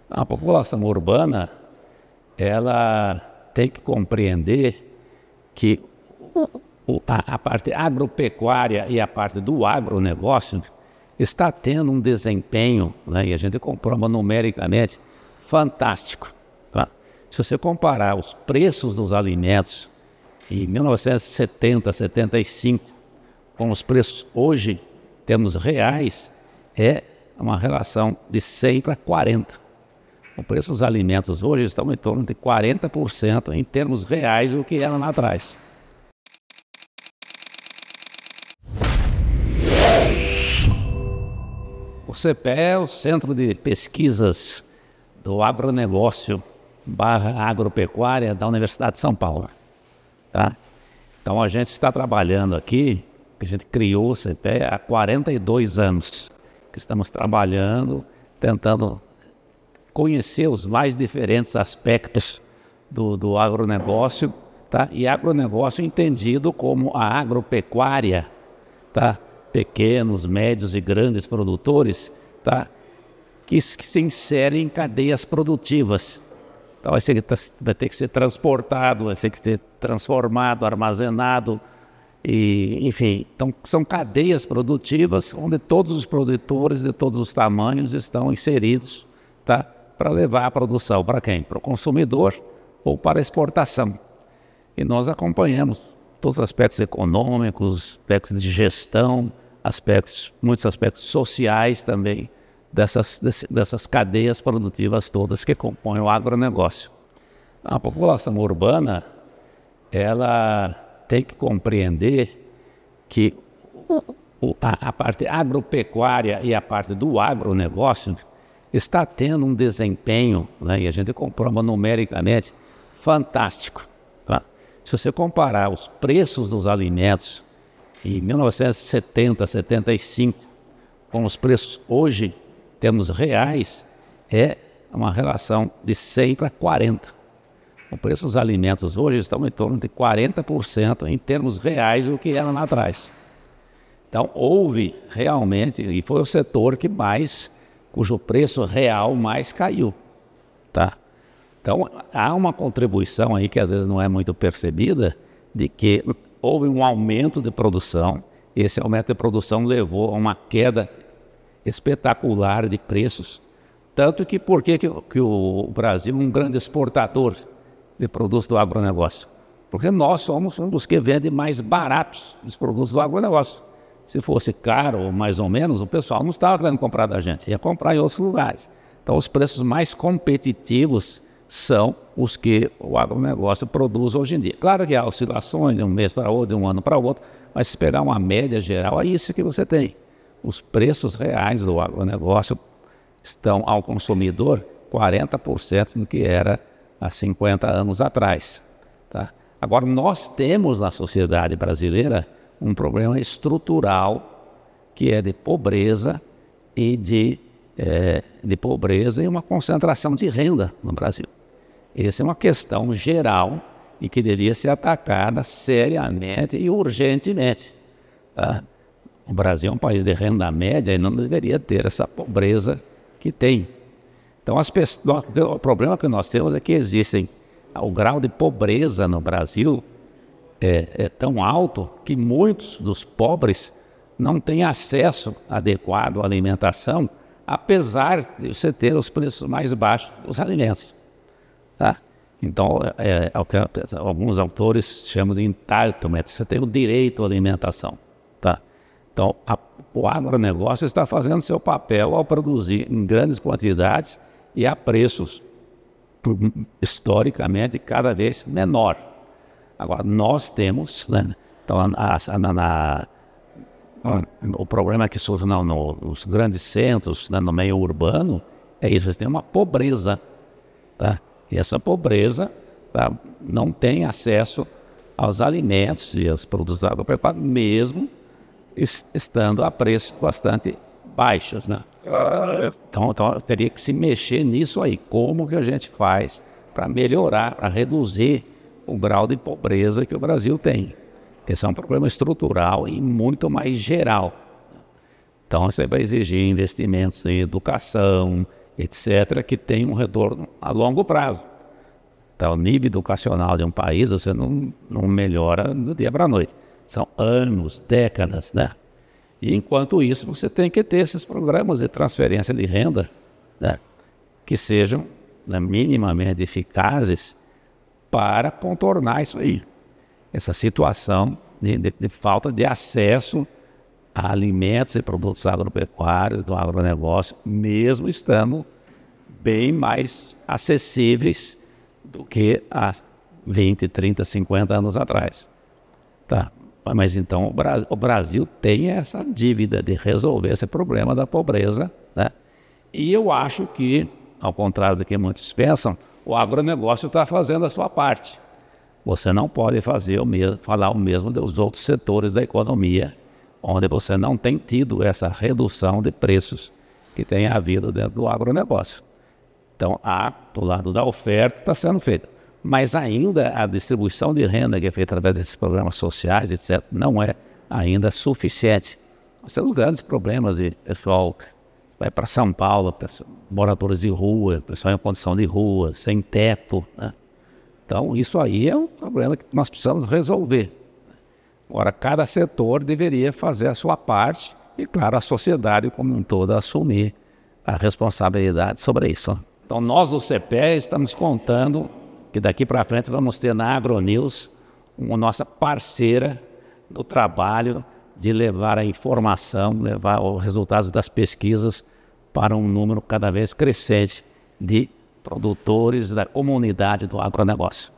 A população urbana, ela tem que compreender que a parte agropecuária e a parte do agronegócio está tendo um desempenho, né, e a gente comprova numericamente, fantástico. Tá? Se você comparar os preços dos alimentos em 1970, 75, com os preços hoje, em termos reais, é uma relação de 100 para 40. O preço dos alimentos hoje estão em torno de 40% em termos reais do que era lá atrás. O CPE é o Centro de Pesquisas do Agronegócio / Agropecuária da Universidade de São Paulo. Tá? Então a gente está trabalhando aqui, a gente criou o CPE há 42 anos, que estamos trabalhando, tentando conhecer os mais diferentes aspectos do agronegócio, tá? E agronegócio entendido como a agropecuária, tá? Pequenos, médios e grandes produtores, tá? que se inserem em cadeias produtivas. Então vai ter que ser transportado, vai ter que ser transformado, armazenado, e, enfim. Então são cadeias produtivas onde todos os produtores de todos os tamanhos estão inseridos, tá? Para levar a produção para quem? Para o consumidor ou para a exportação. E nós acompanhamos todos os aspectos econômicos, aspectos de gestão, muitos aspectos sociais também dessas cadeias produtivas todas que compõem o agronegócio. A população urbana, ela tem que compreender que a parte agropecuária e a parte do agronegócio está tendo um desempenho, né, e a gente comprova numericamente, fantástico. Tá? Se você comparar os preços dos alimentos em 1970, 75, com os preços hoje, em termos reais, é uma relação de 100 para 40. O preço dos alimentos hoje estão em torno de 40% em termos reais do que era lá atrás. Então houve realmente, e foi o setor cujo preço real mais caiu, tá? Então, há uma contribuição aí que às vezes não é muito percebida, de que houve um aumento de produção, e esse aumento de produção levou a uma queda espetacular de preços, tanto que por que o Brasil é um grande exportador de produtos do agronegócio? Porque nós somos um dos que vende mais baratos os produtos do agronegócio. Se fosse caro ou mais ou menos, o pessoal não estava querendo comprar da gente, ia comprar em outros lugares. Então os preços mais competitivos são os que o agronegócio produz hoje em dia. Claro que há oscilações de um mês para outro, de um ano para outro, mas se pegar uma média geral, é isso que você tem. Os preços reais do agronegócio estão ao consumidor 40% do que era há 50 anos atrás. Tá? Agora, nós temos na sociedade brasileira um problema estrutural que é de pobreza e uma concentração de renda no Brasil. Essa é uma questão geral e que deveria ser atacada seriamente e urgentemente. Tá? O Brasil é um país de renda média e não deveria ter essa pobreza que tem. Então, o problema que nós temos é que o grau de pobreza no Brasil é tão alto que muitos dos pobres não têm acesso adequado à alimentação, apesar de você ter os preços mais baixos dos alimentos. Tá? Então, é o que alguns autores chamam de entitlement, você tem o direito à alimentação. Tá? Então, o agronegócio está fazendo seu papel ao produzir em grandes quantidades e a preços historicamente cada vez menor. Agora, nós temos, né, então, o problema que surge nos grandes centros, né, no meio urbano, é isso, você tem uma pobreza. Tá? E essa pobreza, tá, não tem acesso aos alimentos e aos produtos agropecuários, mesmo estando a preços bastante baixos. Né? Então teria que se mexer nisso aí. Como que a gente faz para melhorar, para reduzir o grau de pobreza que o Brasil tem? Esse é um problema estrutural e muito mais geral. Então você vai exigir investimentos em educação, etc., que tem um retorno a longo prazo. Então, o nível educacional de um país você não melhora do dia para a noite. São anos, décadas, né? E enquanto isso, você tem que ter esses programas de transferência de renda, né, que sejam, né, minimamente eficazes para contornar isso aí. Essa situação de falta de acesso a alimentos e produtos agropecuários, do agronegócio, mesmo estando bem mais acessíveis do que há 20, 30, 50 anos atrás. Tá. Mas então o Brasil tem essa dívida de resolver esse problema da pobreza, né? E eu acho que, ao contrário do que muitos pensam, o agronegócio está fazendo a sua parte. Você não pode falar o mesmo dos outros setores da economia, onde você não tem tido essa redução de preços que tem havido dentro do agronegócio. Então, do lado da oferta está sendo feito. Mas ainda a distribuição de renda que é feita através desses programas sociais, etc., não é ainda suficiente. Nós temos grandes problemas de pessoal vai para São Paulo, moradores de rua, pessoal em condição de rua, sem teto, né? Então, isso aí é um problema que nós precisamos resolver. Agora, cada setor deveria fazer a sua parte e, claro, a sociedade como um todo assumir a responsabilidade sobre isso. Então, nós do CPE estamos contando que daqui para frente vamos ter na AgroNews uma nossa parceira no trabalho de levar a informação, levar os resultados das pesquisas para um número cada vez crescente de produtores da comunidade do agronegócio.